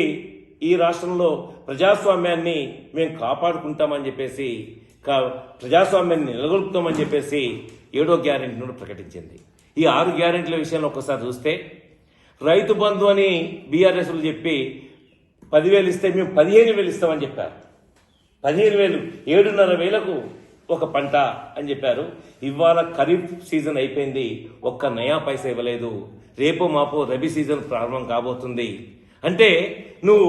ఈ రాష్ట్రంలో ప్రజాస్వామ్యాన్ని మేము కాపాడుకుంటామని చెప్పేసి, ప్రజాస్వామ్యాన్ని నిలగొల్పుతామని చెప్పేసి 7వ గ్యారెంటీని ప్రకటించింది. ఈ 6 గ్యారెంటీల విషయంలో ఒక్కసారి చూస్తే రైతు బంధు అని బీఆర్ఎస్లు చెప్పి 10,000 ఇస్తే మేము 15,000 ఇస్తామని చెప్పారు. 15,000 7,500 ఒక పంట అని చెప్పారు. ఇవాళ ఖరీఫ్ సీజన్ అయిపోయింది, ఒక్క నయా పైసా ఇవ్వలేదు. రేపో మాపో రబీ సీజన్ ప్రారంభం కాబోతుంది. అంటే నువ్వు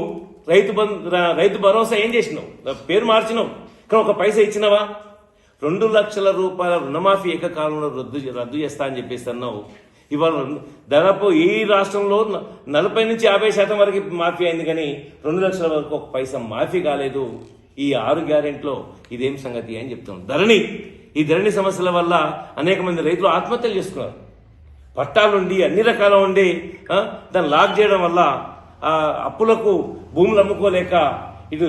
రైతు భరోసా ఏం చేసినావు? పేరు మార్చినావు, కానీ ఒక పైసా ఇచ్చినవా? 2 లక్షల రూపాయల రుణమాఫీ ఏకకాలంలో రద్దు చేస్తా అని చెప్పేసి అన్నావు. ఇవాళ దాదాపు ఈ రాష్ట్రంలో 40 నుంచి 50% వరకు మాఫీ అయింది, కానీ 2 లక్షల వరకు ఒక పైసా మాఫీ కాలేదు. ఈ 6 గ్యారెంటీలో ఇదేం సంగతి అని చెప్తున్నాం. ఈ ధరణి సమస్యల వల్ల అనేక మంది రైతులు ఆత్మహత్యలు చేసుకున్నారు. పట్టాలుండి అన్ని రకాల ఉండి దాన్ని లాక్ చేయడం వల్ల అప్పులకు భూములు అమ్ముకోలేక, ఇటు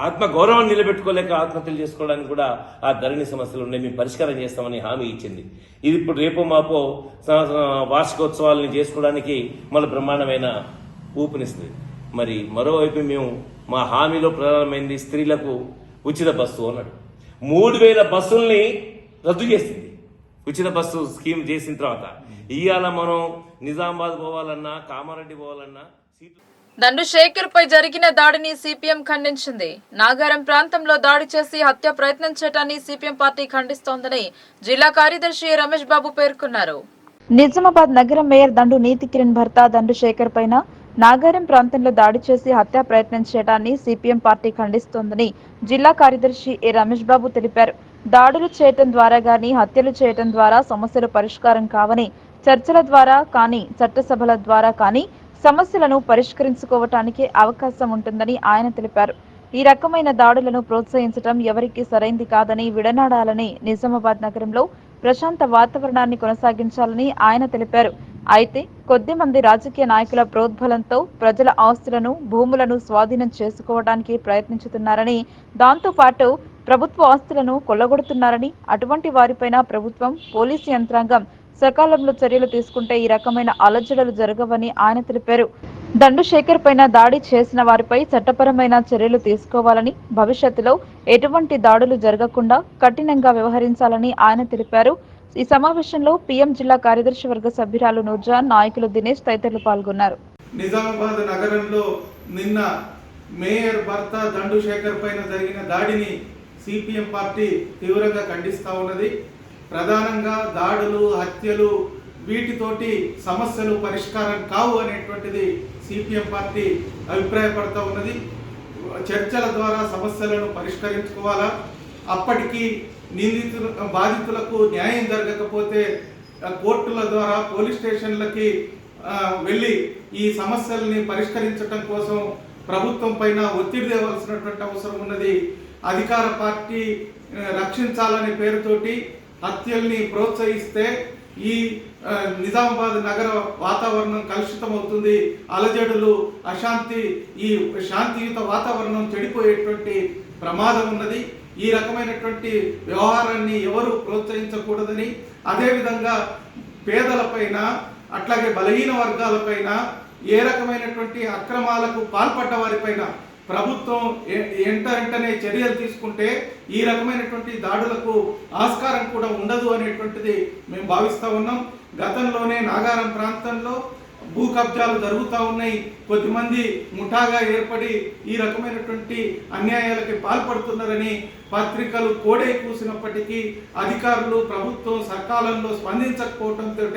ఆత్మగౌరవాన్ని నిలబెట్టుకోలేక ఆత్మహత్యలు చేసుకోవడానికి కూడా ఆ ధరణి సమస్యలు ఉన్నాయి. మేము పరిష్కారం చేస్తామని హామీ ఇచ్చింది. ఇది ఇప్పుడు రేపో మాపో వార్షికోత్సవాలని చేసుకోవడానికి మళ్ళీ బ్రహ్మాండమైన ఊపునిస్తుంది. మరి మరోవైపు మేము మా హామీలో ప్రధానమైనది స్త్రీలకు ఉచిత బస్సు అన్నాడు. 3,000 బస్సుల్ని రద్దు చేసింది. ఉచిత బస్సు స్కీమ్ చేసిన తర్వాత ఇవాళ మనం నిజామాబాద్ పోవాలన్నా, కామారెడ్డి పోవాలన్నా సీట్లు. దండు శేఖర్ పై జరిగిన దాడిని సిపిఎం ఖండించింది. నాగారం ప్రాంతంలో దాడి చేసి హత్య ప్రయత్నం చేయడాన్ని సిపిఎం పార్టీ ఖండిస్తోందని జిల్లా కార్యదర్శి రమేష్ బాబు పేర్కొన్నారు. నిజామాబాద్ నగర మేయర్ దండు నీతి కిరణ్ భర్త దండు శేఖర్ పైన నాగారం ప్రాంతంలో దాడి చేసి హత్య ప్రయత్నం చేయడాన్ని సిపిఎం పార్టీ ఖండిస్తోందని జిల్లా కార్యదర్శి ఏ రమేష్ బాబు తెలిపారు. దాడులు చేయటం ద్వారా గాని, హత్యలు చేయటం ద్వారా సమస్యలు పరిష్కారం కావని, చర్చల ద్వారా కానీ, చట్టసభల ద్వారా కానీ సమస్యలను పరిష్కరించుకోవటానికి అవకాశం ఉంటుందని ఆయన తెలిపారు. ఈ రకమైన దాడులను ప్రోత్సహించడం ఎవరికీ సరైంది కాదని విడనాడాలని, నిజామాబాద్ నగరంలో ప్రశాంత వాతావరణాన్ని కొనసాగించాలని ఆయన తెలిపారు. అయితే కొద్దిమంది రాజకీయ నాయకుల ప్రోద్బలంతో ప్రజల ఆస్తులను, భూములను స్వాధీనం చేసుకోవడానికి ప్రయత్నించుతున్నారని, దాంతో పాటు ప్రభుత్వ ఆస్తులను కొల్లగొడుతున్నారని, అటువంటి వారిపైన ప్రభుత్వం, పోలీసు యంత్రాంగం సకాలంలో చర్యలు తీసుకుంటే ఈ రకమైన అలజడులు జరగవని ఆయన తెలిపారు. దండు శేఖర్ పైన దాడి చేసిన వారిపై చట్టపరమైన చర్యలు తీసుకోవాలని, భవిష్యత్తులో ఎటువంటి దాడులు జరగకుండా కఠినంగా వ్యవహరించాలని ఆయన తెలిపారు. ఈ సమావేశంలో పీఎం జిల్లా కార్యదర్శి వర్గ సభ్యురాలు నూర్జాన్, నాయకులు దినేష్ తదితరులు పాల్గొన్నారు. నిజామాబాద్ నగరంలో నిన్న మేయర్ భర్త దండు శేఖర్ పైన జరిగిన దాడిని సిపిఎం పార్టీ తీవ్రంగా ఖండిస్తూ ఉన్నది. ప్రధానంగా దాడులు, హత్యలు వీటితోటి సమస్యలు పరిష్కారం కావు అనేటువంటిది సిపిఎం పార్టీ అభిప్రాయపడుతూ ఉన్నది. చర్చల ద్వారా సమస్యలను పరిష్కరించుకోవాలా. అప్పటికి బాధితులకు న్యాయం జరగకపోతే కోర్టుల ద్వారా పోలీస్ స్టేషన్లకి వెళ్ళి ఈ సమస్యల్ని పరిష్కరించడం కోసం ప్రభుత్వం పైన ఒత్తిడి తేవలసినటువంటి అవసరం ఉన్నది. అధికార పార్టీ రక్షించాలనే పేరుతోటి హత్యల్ని ప్రోత్సహిస్తే ఈ నిజామాబాద్ నగర వాతావరణం కలుషితం అవుతుంది. అలజడులు, అశాంతి, ఈ శాంతియుత వాతావరణం చెడిపోయేటువంటి ప్రమాదం ఉన్నది. ఈ రకమైనటువంటి వ్యవహారాన్ని ఎవరు ప్రోత్సహించకూడదని, అదేవిధంగా పేదలపైన అట్లాగే బలహీన వర్గాలపైన ఏ రకమైనటువంటి అక్రమాలకు పాల్పడ్డ వారిపైన ప్రభుత్వం వెంటనే చర్యలు తీసుకుంటే ఈ రకమైనటువంటి దాడులకు ఆస్కారం కూడా ఉండదు అనేటువంటిది మేము భావిస్తూ ఉన్నాం. గతంలోనే నాగారం ప్రాంతంలో భూ కబ్జాలు జరుగుతూ ఉన్నాయి. కొద్దిమంది ముఠాగా ఏర్పడి ఈ రకమైనటువంటి అన్యాయాలకి పాల్పడుతున్నారని పత్రికలు కోడై కూసినప్పటికీ అధికారులు, ప్రభుత్వం సకాలంలో స్పందించకపోవడంతో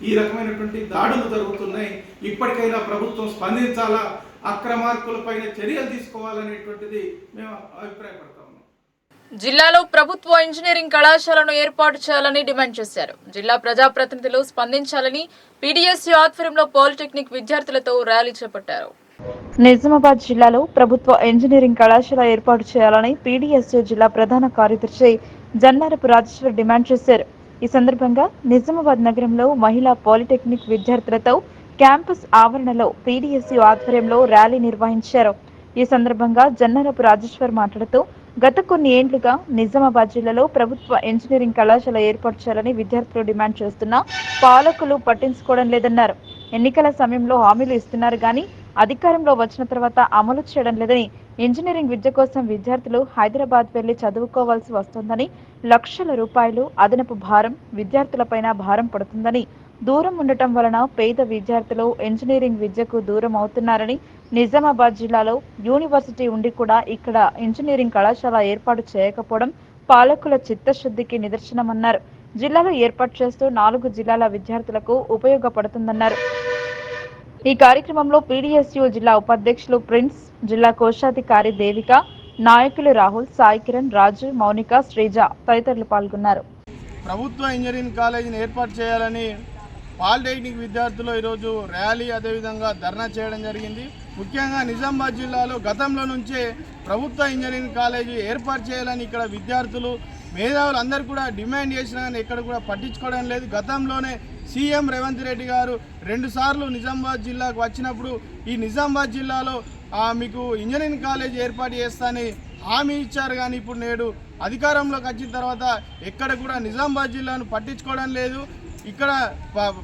ఈ రకమైనటువంటి దాడులు జరుగుతున్నాయి. ఇప్పటికైనా ప్రభుత్వం స్పందించాలా, అక్రమార్కులపైన చర్యలు తీసుకోవాలనేటువంటిది మేము అభిప్రాయపడతాం. జిల్లాలో ప్రభుత్వ ఇంజనీరింగ్ కళాశాలను ఏర్పాటు చేయాలని డిమాండ్ చేశారు. జిల్లా ప్రజాప్రతినిధులు స్పందించాలని పీడీఎస్యూ ఆధ్వర్యంలో పాలిటెక్నిక్ విద్యార్థులతో ర్యాలీ చేపట్టారు. నిజామాబాద్ జిల్లాలో ప్రభుత్వ ఇంజనీరింగ్ కళాశాల ఏర్పాటు చేయాలని పీడీఎస్యూ జిల్లా ప్రధాన కార్యదర్శి జన్నారపు రాజేశ్వర్ డిమాండ్ చేశారు. ఈ సందర్భంగా నిజామాబాద్ నగరంలో మహిళా పాలిటెక్నిక్ విద్యార్థులతో క్యాంపస్ ఆవరణలో పీడీఎస్యూ ఆధ్వర్యంలో ర్యాలీ నిర్వహించారు. ఈ సందర్భంగా జన్నారపు రాజేశ్వర్ మాట్లాడుతూ గత కొన్ని ఏండ్లుగా నిజామాబాద్ జిల్లాలో ప్రభుత్వ ఇంజనీరింగ్ కళాశాల ఏర్పాటు చేయాలని విద్యార్థులు డిమాండ్ చేస్తున్నా పాలకులు పట్టించుకోవడం లేదన్నారు. ఎన్నికల సమయంలో హామీలు ఇస్తున్నారు కానీ అధికారంలో వచ్చిన తర్వాత అమలు చేయడం లేదని, ఇంజనీరింగ్ విద్య కోసం విద్యార్థులు హైదరాబాద్ వెళ్లి చదువుకోవాల్సి వస్తుందని, లక్షల రూపాయలు అదనపు భారం విద్యార్థులపైన భారం పడుతుందని, దూరం ఉండటం వలన పేద విద్యార్థులు ఇంజనీరింగ్ విద్యకు దూరం అవుతున్నారని, నిజామాబాద్ జిల్లాలో యూనివర్సిటీ ఉండి కూడా ఇక్కడ ఇంజనీరింగ్ కళాశాల ఏర్పాటు చేయకపోవడం పాలకుల చిత్తశుద్ధికి నిదర్శనమన్నారు. జిల్లాలో ఏర్పాటు చేస్తూ 4 జిల్లాల విద్యార్థులకు ఉపయోగపడుతుందన్నారు. ఈ కార్యక్రమంలో పీడీఎస్యూ జిల్లా ఉపాధ్యక్షులు ప్రిన్స్, జిల్లా కోశాధికారి దేవిక, నాయకులు రాహుల్, సాయి కిరణ్, రాజు, మౌనిక, శ్రీజ తదితరులు పాల్గొన్నారు. ప్రభుత్వ ఇంజనీరింగ్ కాలేజీని ఏర్పాటు చేయాలని పాలిటెక్నిక్ విద్యార్థులు ఈరోజు ర్యాలీ అదేవిధంగా ధర్నా చేయడం జరిగింది. ముఖ్యంగా నిజామాబాద్ జిల్లాలో గతంలో నుంచే ప్రభుత్వ ఇంజనీరింగ్ కాలేజీ ఏర్పాటు చేయాలని ఇక్కడ విద్యార్థులు, మేధావులు అందరూ కూడా డిమాండ్ చేసినా కానీ ఎక్కడ కూడా పట్టించుకోవడం లేదు. గతంలోనే సీఎం రేవంత్ రెడ్డి గారు 2 సార్లు నిజామాబాద్ జిల్లాకు వచ్చినప్పుడు ఈ నిజామాబాద్ జిల్లాలో మీకు ఇంజనీరింగ్ కాలేజీ ఏర్పాటు చేస్తానని హామీ ఇచ్చారు. కానీ ఇప్పుడు నేడు అధికారంలోకి వచ్చిన తర్వాత ఎక్కడ కూడా నిజామాబాద్ జిల్లాను పట్టించుకోవడం లేదు. ఇక్కడ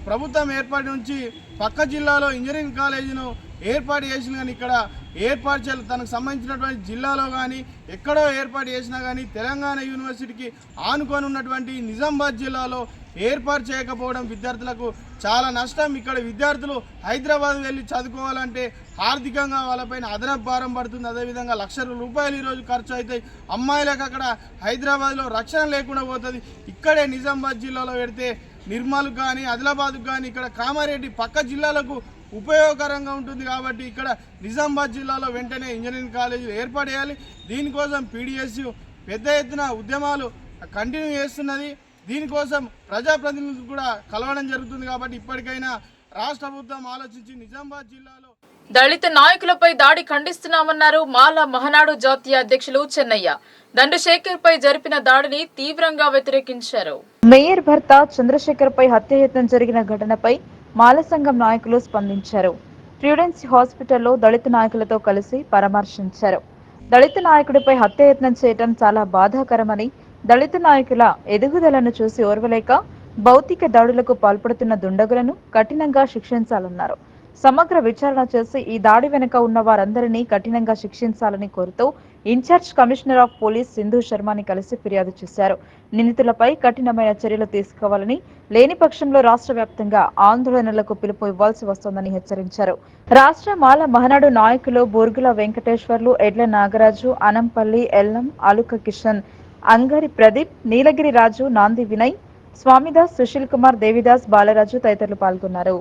ప్రభుత్వం ఏర్పాటు నుంచి పక్క జిల్లాలో ఇంజనీరింగ్ కాలేజీను ఏర్పాటు చేసిన కానీ ఇక్కడ ఏర్పాటు చేయాలి తనకు సంబంధించినటువంటి జిల్లాలో కానీ ఎక్కడో ఏర్పాటు చేసినా కానీ తెలంగాణ యూనివర్సిటీకి ఆనుకొని ఉన్నటువంటి నిజామాబాద్ జిల్లాలో ఏర్పాటు చేయకపోవడం విద్యార్థులకు చాలా నష్టం. ఇక్కడ విద్యార్థులు హైదరాబాద్ వెళ్ళి చదువుకోవాలంటే ఆర్థికంగా వాళ్ళపైన అదనపు భారం పడుతుంది. అదేవిధంగా లక్షల రూపాయలు ఈరోజు ఖర్చు అవుతాయి. అమ్మాయిలకు అక్కడ హైదరాబాద్లో రక్షణ లేకుండా పోతుంది. ఇక్కడే నిజామాబాద్ జిల్లాలో పెడితే నిర్మల్ కానీ ఆదిలాబాద్కు కానీ ఇక్కడ కామారెడ్డి పక్క జిల్లాలకు ఉపయోగకరంగా ఉంటుంది. కాబట్టి ఇక్కడ నిజామాబాద్ జిల్లాలో వెంటనే ఇంజనీరింగ్ కాలేజీలు ఏర్పాటు చేయాలి. దీనికోసం పీడీఎస్యూ పెద్ద ఎత్తున ఉద్యమాలు కంటిన్యూ చేస్తున్నది. దీనికోసం ప్రజాప్రతినిధులు కూడా కలవడం జరుగుతుంది. కాబట్టి ఇప్పటికైనా రాష్ట్ర ప్రభుత్వం ఆలోచించి నిజామాబాద్ జిల్లాలో దళిత నాయకులపై దాడి ఖండిస్తున్నామన్నారు మాల మహనాడు జాతీయ అధ్యక్షులు చెన్నయ్య. దండు శేఖర్ పై జరిపిన దాడిని తీవ్రంగా వ్యతిరేకించారు. మేయర్ భర్త చంద్రశేఖర్ పై హత్యాయత్నం జరిగిన ఘటనపై మాల సంఘం నాయకులు స్పందించారు. ప్రుడెన్స్ హాస్పిటల్లో దళిత నాయకులతో కలిసి పరామర్శించారు. దళిత నాయకుడిపై హత్యాయత్నం చేయడం చాలా బాధాకరమని, దళిత నాయకుల ఎదుగుదలను చూసి ఓర్వలేక భౌతిక దాడులకు పాల్పడుతున్న దుండగులను కఠినంగా శిక్షించాలన్నారు. సమగ్ర విచారణ చేసి ఈ దాడి వెనుక ఉన్న వారందరినీ కఠినంగా శిక్షించాలని కోరుతూ incharge commissioner of police Sindhu శర్మని కలిసి ఫిర్యాదు చేశారు. నిందితులపై కఠినమైన చర్యలు తీసుకోవాలని, లేని పక్షంలో రాష్ట్ర వ్యాప్తంగా ఆందోళనలకు పిలుపు ఇవ్వాల్సి వస్తోందని హెచ్చరించారు. రాష్ట్ర మాల మహనాడు నాయకులు బూర్గుల వెంకటేశ్వర్లు, ఎడ్ల నాగరాజు, అనంపల్లి ఎల్లం, అలుక కిషన్, అంగరి ప్రదీప్, నీలగిరి రాజు, నాంది వినయ్, స్వామిదాస్, సుశీల్ కుమార్, దేవిదాస్, బాలరాజు తదితరులు పాల్గొన్నారు.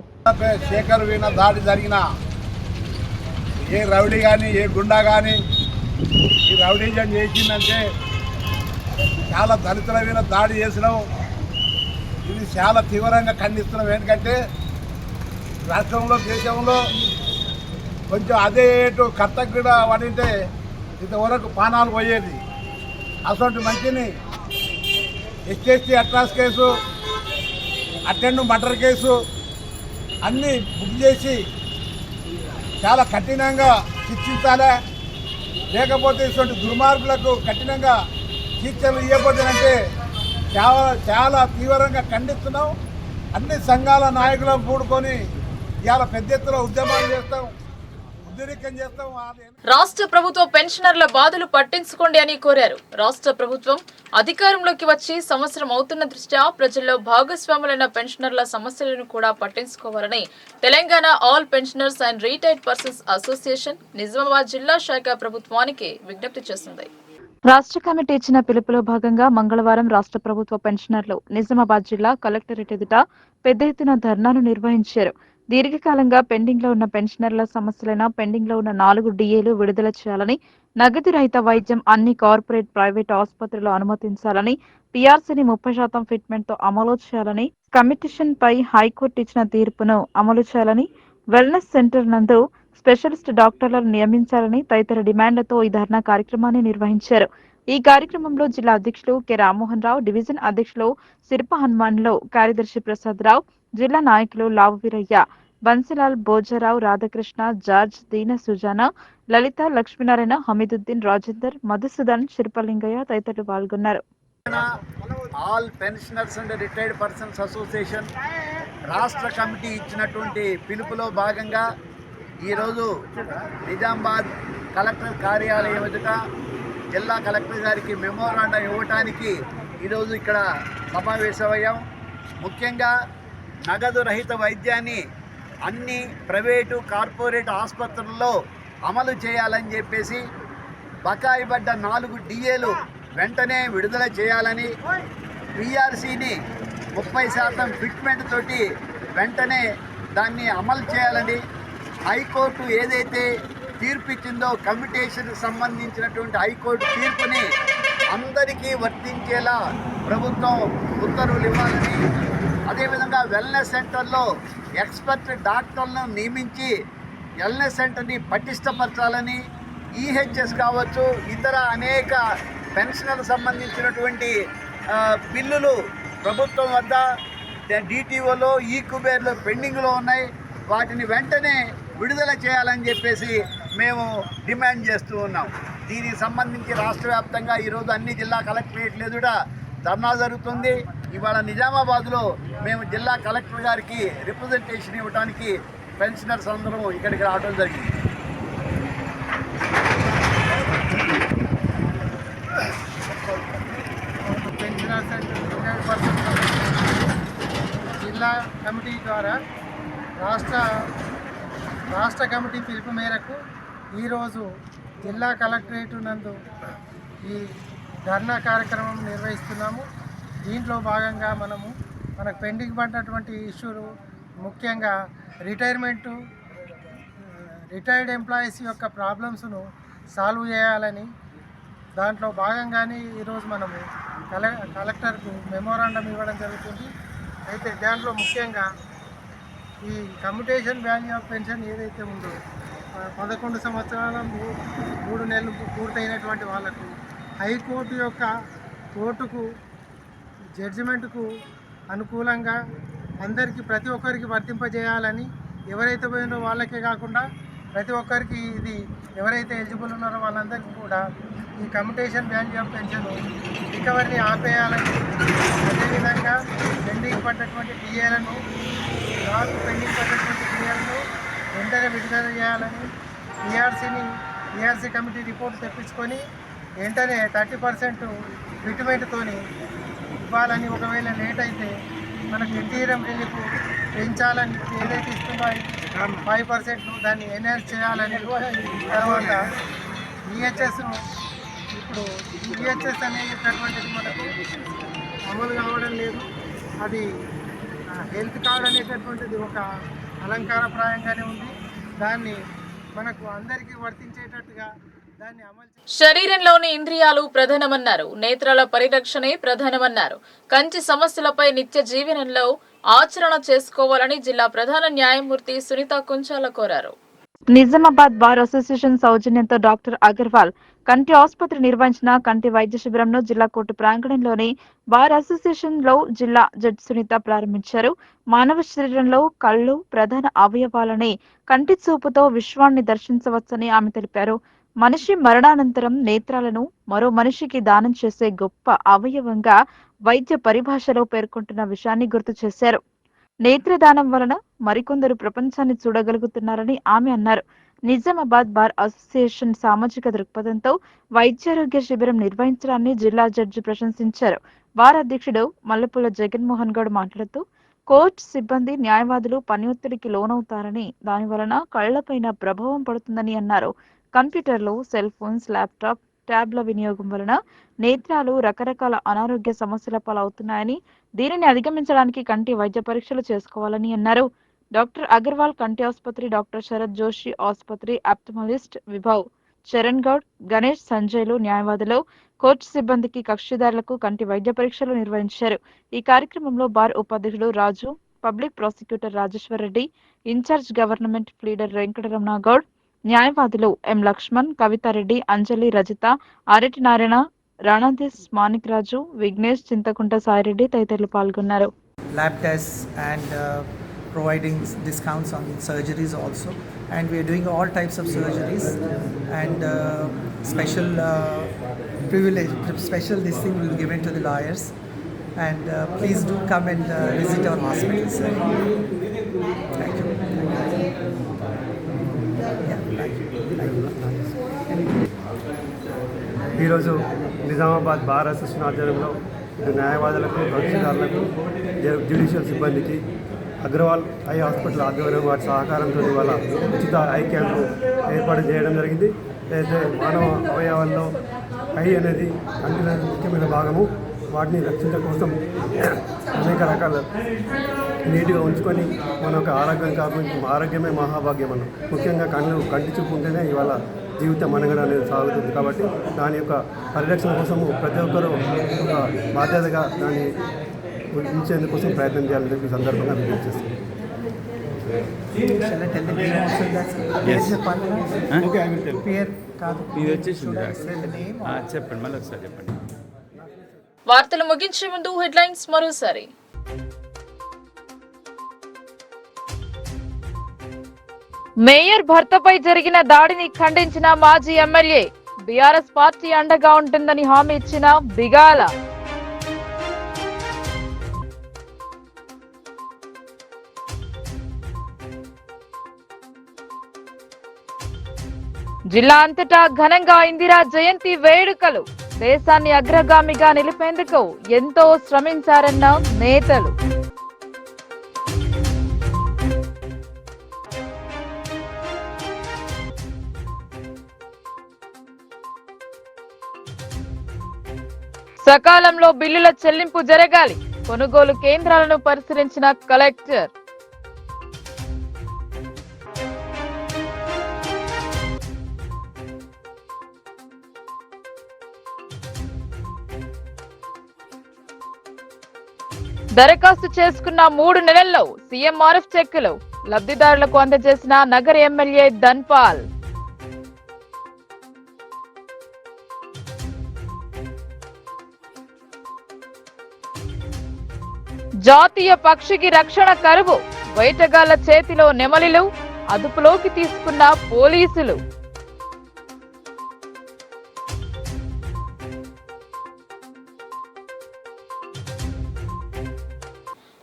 శేఖర్ వీణ దాడి జరిగిన ఏ రౌడీ కానీ ఏ గుండా కానీ ఈ రౌడీజం చేసిందంటే చాలా దళితుల మీద దాడి చేసినాం. ఇది చాలా తీవ్రంగా ఖండిస్తున్నాం. ఎందుకంటే రాష్ట్రంలో దేశంలో కొంచెం అదే కర్తజ్ఞత పడితే ఇంతవరకు పానాలు పోయేది. అటువంటి మంచిని ST అట్రాస్ case, attend murder case అన్నీ బుక్ చేసి చాలా కఠినంగా శిక్షించాలి. లేకపోతే ఇటువంటి దుర్మార్గులకు కఠినంగా శిక్షలు ఇవ్వబోతుందంటే చాలా చాలా తీవ్రంగా ఖండిస్తున్నాం. అన్ని సంఘాల నాయకులను కూడుకొని ఇవాళ పెద్ద ఎత్తున ఉద్యమాలు చేస్తాం, ఉద్రిక్తం చేస్తాం. రాష్ట్ర ప్రభుత్వ పెన్షనర్ల బాధలు పట్టించుకోండి అని కోరారు. రాష్ట్ర ప్రభుత్వం అధికారంలోకి వచ్చి సంవత్సరం అవుతున్న దృష్ట్యా ప్రజల్లో భాగస్వాములైన పెన్షనర్ల సమస్యలను కూడా పట్టించుకోవాలని Telangana all pensioners and retired persons association Nizamabad జిల్లా శాఖ ప్రభుత్వానికి విజ్ఞప్తి చేసింది. రాష్ట్ర కమిటీ ఇచ్చిన పిలుపులో భాగంగా మంగళవారం రాష్ట్ర ప్రభుత్వ పెన్షనర్లు నిజామాబాద్ జిల్లా కలెక్టరేట్ ఎదుట పెద్ద ఎత్తున ధర్నాను నిర్వహించారు. దీర్ఘకాలంగా పెండింగ్ లో ఉన్న పెన్షనర్ల సమస్యలైన పెండింగ్ లో ఉన్న 4 డిఏలు విడుదల చేయాలని, నగదు రహిత వైద్యం అన్ని కార్పొరేట్, ప్రైవేట్ ఆసుపత్రుల్లో అనుమతించాలని, పీఆర్సీని 30% ఫిట్మెంట్ తో అమలు చేయాలని, కమిషన్ పై హైకోర్టు ఇచ్చిన తీర్పును అమలు చేయాలని, వెల్నెస్ సెంటర్ నందు స్పెషలిస్ట్ డాక్టర్లను నియమించాలని తదితర డిమాండ్లతో ఈ ధర్నా కార్యక్రమాన్ని నిర్వహించారు. ఈ కార్యక్రమంలో జిల్లా అధ్యక్షులు కె రామ్మోహన్ రావు, డివిజన్ అధ్యక్షులు సిర్ప హనుమాన్లో, కార్యదర్శి ప్రసాద్ రావు, జిల్లా నాయకులు లావు వీరయ్య, బన్సిలాల్, భోజరావు, రాధాకృష్ణ, జార్జ్, దీన సుజానా, లలిత, లక్ష్మీనారాయణ, హమీదుద్దీన్, రాజేందర్, మధుసూదన్, శిల్పలింగయ్య తదితరులు పాల్గొన్నారు. All pensioners and retired persons association రాష్ట్ర కమిటీ ఇచ్చినటువంటి పిలుపులో భాగంగా ఈరోజు నిజామాబాద్ కలెక్టర్ కార్యాలయం ఎదుట జిల్లా కలెక్టర్ గారికి మెమోరాండం ఇవ్వడానికి ఈరోజు ఇక్కడ సమావేశమయ్యాం. ముఖ్యంగా నగదు రహిత వైద్యాన్ని అన్ని ప్రైవేటు, కార్పొరేట్ ఆసుపత్రుల్లో అమలు చేయాలని చెప్పేసి, బకాయి పడ్డ 4 డిఏలు వెంటనే విడుదల చేయాలని, పీఆర్సీని 30% ఫిట్మెంట్ తోటి వెంటనే దాన్ని అమలు చేయాలని, హైకోర్టు ఏదైతే తీర్పు ఇచ్చిందో కమిటేషన్కి సంబంధించినటువంటి హైకోర్టు తీర్పుని అందరికీ వర్తించేలా ప్రభుత్వం ఉత్తర్వులు ఇవ్వాలని, అదేవిధంగా వెల్నెస్ సెంటర్లో ఎక్స్పర్ట్ డాక్టర్లను నియమించి వెల్నెస్ సెంటర్ని పటిష్టపరచాలని, ఈహెచ్ఎస్ కావచ్చు, ఇతర అనేక పెన్షన్లకు సంబంధించినటువంటి బిల్లులు ప్రభుత్వం వద్ద డిటిఓలో, ఈ కుబేర్లో పెండింగ్లో ఉన్నాయి. వాటిని వెంటనే విడుదల చేయాలని చెప్పేసి మేము డిమాండ్ చేస్తూ ఉన్నాం. దీనికి సంబంధించి రాష్ట్ర వ్యాప్తంగా ఈరోజు అన్ని జిల్లా కలెక్టరేట్ల ఎదుట ధర్నా జరుగుతుంది. ఇవాళ నిజామాబాద్లో మేము జిల్లా కలెక్టర్ గారికి రిప్రజెంటేషన్ ఇవ్వడానికి పెన్షనర్స్ అందరం ఇక్కడికి రావడం జరిగింది. పెన్షనర్స్ అండ్ రిటైర్డ్ పర్సన్స్ జిల్లా కమిటీ ద్వారా రాష్ట్ర కమిటీ పిలుపు మేరకు ఈరోజు జిల్లా కలెక్టరేట్ నందు ఈ ధర్నా కార్యక్రమం నిర్వహిస్తున్నాము. దీంట్లో భాగంగా మనకు పెండింగ్ పడినటువంటి ఇష్యూలు, ముఖ్యంగా రిటైర్డ్ ఎంప్లాయీస్ యొక్క ప్రాబ్లమ్స్ను సాల్వ్ చేయాలని, దాంట్లో భాగంగానే ఈరోజు మనము కలెక్టర్కు మెమోరాండం ఇవ్వడం జరుగుతుంది. అయితే దాంట్లో ముఖ్యంగా ఈ కమ్యూటేషన్ వాల్యూ ఆఫ్ పెన్షన్ ఏదైతే ఉందో 11 సంవత్సరాల 3 నెలలు పూర్తయినటువంటి వాళ్ళకు హైకోర్టు యొక్క కోర్టుకు జడ్జిమెంట్కు అనుకూలంగా అందరికీ ప్రతి ఒక్కరికి వర్తింపజేయాలని, ఎవరైతే పోయినో వాళ్ళకే కాకుండా ప్రతి ఒక్కరికి ఇది ఎవరైతే ఎలిజిబుల్ ఉన్నారో వాళ్ళందరికీ కూడా ఈ కమ్యూటేషన్ వాల్యూ ఆఫ్ పెన్షన్ రికవరీని ఆపేయాలని, అదేవిధంగా పెండింగ్ పడ్డటువంటి డిఏలను వెంటనే విడుదల చేయాలని, పీఆర్సీని ఈఆర్సీ కమిటీ రిపోర్ట్ తెప్పించుకొని వెంటనే 30% ఫిట్మెంట్తో ఇవ్వాలని, ఒకవేళ లేట్ అయితే మనకు ఇంటీరియం రిలీఫ్ పెంచాలని ఏదైతే ఇస్తుందో 5% దాన్ని ఎన్హాన్స్ చేయాలని, తర్వాత ఈహెచ్ఎస్ను ఇప్పుడు ఈహెచ్ఎస్ అనేటటువంటిది మనకు అమలు కావడం లేదు. అది హెల్త్ కార్డ్ అనేటటువంటిది ఒక అలంకారప్రాయంగానే ఉంది. దాన్ని మనకు అందరికీ వర్తించేటట్టుగా దాన్ని అమలు శరీరంలోని ఇంద్రియాలు ప్రధానమన్నారు. నేత్రాల పరిరక్షణే ప్రధానమన్నారు. కంటి సమస్యలపై నిత్య జీవనంలో ఆచరణ చేసుకోవాలని జిల్లా ప్రధాన న్యాయమూర్తి సునీత కుంచాల కోరారు. నిజామాబాద్ బార్ అసోసియేషన్ సౌజన్యంతో డాక్టర్ అగర్వాల్ కంటి ఆసుపత్రి నిర్వహించిన కంటి వైద్య శిబిరంను జిల్లా కోర్టు ప్రాంగణంలోని బార్ అసోసియేషన్ లో జిల్లా జడ్జి సునీత ప్రారంభించారు. మానవ శరీరంలో కళ్ళు ప్రధాన అవయవాలని కంటి చూపుతో విశ్వాన్ని దర్శించవచ్చని ఆమె తెలిపారు. మనిషి మరణానంతరం నేత్రాలను మరో మనిషికి దానం చేసే గొప్ప అవయవంగా వైద్య పరిభాషలో పేర్కొంటున్న విషయాన్ని గుర్తు చేశారు. నేత్రదానం వలన మరికొందరు ప్రపంచాన్ని చూడగలుగుతున్నారని ఆమె అన్నారు. నిజామాబాద్ బార్ అసోసియేషన్ సామాజిక దృక్పథంతో వైద్యారోగ్య శిబిరం నిర్వహించడాన్ని జిల్లా జడ్జి ప్రశంసించారు. బార్ అధ్యక్షుడు మల్లెపూల జగన్మోహన్ గౌడ్ మాట్లాడుతూ కోర్టు సిబ్బంది న్యాయవాదులు పని ఒత్తిడికి లోనవుతారని, దాని వలన కళ్లపైన ప్రభావం పడుతుందని అన్నారు. కంప్యూటర్లు, సెల్ ఫోన్స్, ల్యాప్టాప్, ట్యాబ్ల వినియోగం వలన నేత్రాలు రకరకాల అనారోగ్య సమస్యల పాలవుతున్నాయని, దీనిని అధిగమించడానికి కంటి వైద్య పరీక్షలు చేసుకోవాలని అన్నారు. డాక్టర్ అగర్వాల్ కంటి ఆసుపత్రి, డాక్టర్ శరత్ జోషి ఆసుపత్రి ఆప్థమాలజిస్ట్ విభవ్, చరణ్ గౌడ్, గణేష్, సంజయ్లు న్యాయవాదులు, కోర్టు సిబ్బందికి, కక్షిదారులకు కంటి వైద్య పరీక్షలు నిర్వహించారు. ఈ కార్యక్రమంలో బార్ ఉపాధ్యక్షుడు Raju, public prosecutor Rajeshwar Reddy, incharge government pleader Venkataramana Goud, న్యాయవాదులు ఎం లక్ష్మణ్, కవితారెడ్డి, అంజలి, రజిత, ఆరెటి నారాయణ, రాణాదేశ్, మాణిక్ రాజు, విఘ్నేష్, చింతకుంట సాయిరెడ్డి తదితరులు పాల్గొన్నారు. Lab tests and providing discounts on surgeries also, and we are doing all types of surgeries, and special privilege, special this thing will be given to the lawyers, and please do come and visit our hospitals. Thank you. ఈరోజు Nizamabad bar association ఆధ్వర్యంలో న్యాయవాదులకు, కక్షిదారులకు, judicial సిబ్బందికి Agarwal eye hospital ఆధ్వర్యం వాటి సహకారంతో ఇవాళ ఉచిత I camp ఏర్పాటు చేయడం జరిగింది. అయితే మానవ అవయవాల్లో ఐ అనేది కంటిలో ముఖ్యమైన భాగము. వాటిని రక్షించడం కోసం అనేక రకాల నీట్గా ఉంచుకొని మన ఒక ఆరోగ్యం కాకుండా ఆరోగ్యమే మహాభాగ్యం అన్న, ముఖ్యంగా కంటి చూపు ఉంటేనే ఇవాళ జీవిత మనుగడ అనేది సాగుతుంది. కాబట్టి దాని యొక్క పరిరక్షణ కోసము ప్రతి ఒక్కరూ ఒక బాధ్యతగా దాన్ని ఉంచేందుకోసం ప్రయత్నం చేయాలని చెప్పి సందర్భంగా విజ్ఞప్తి చేస్తున్నాను. చెప్పండి, మళ్ళీ ఒకసారి చెప్పండి. వార్తలు ముగించే ముందు హెడ్లైన్స్ మరోసారి. మేయర్ భర్తపై జరిగిన దాడిని ఖండించిన మాజీ ఎమ్మెల్యే, బీఆర్ఎస్ పార్టీ అండగా ఉంటుందని హామీ ఇచ్చిన బిగాల. జిల్లా అంతటా ఘనంగా ఇందిరా జయంతి వేడుకలు. దేశాన్ని అగ్రగామిగా నిలిపేందుకు ఎంతో శ్రమించారన్న నేతలు. సకాలంలో బిల్లుల చెల్లింపు జరగాలి. కొనుగోలు కేంద్రాలను పరిశీలించిన కలెక్టర్. దరఖాస్తు చేసుకున్న 3 నెలల్లో సీఎంఆర్ఎఫ్ చెక్కులు లబ్ధిదారులకు అందజేసిన నగర ఎమ్మెల్యే ధన్పాల్. జాతీయ పక్షికి రక్షణ కరువు. వేటగాళ్ల చేతిలో నెమలిలు, అదుపులోకి తీసుకున్న పోలీసులు.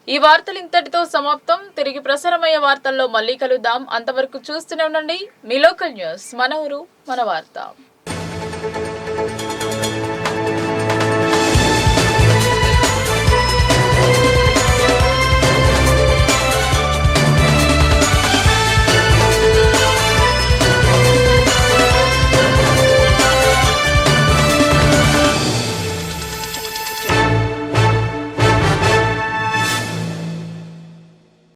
ఈ వార్తలు ఇంతటితో సమాప్తం. తిరిగి ప్రసారమయ్యే వార్తల్లో మళ్ళీ కలుద్దాం. అంతవరకు చూస్తూనే ఉండండి మీ లోకల్ న్యూస్. మన ఊరు మన వార్త.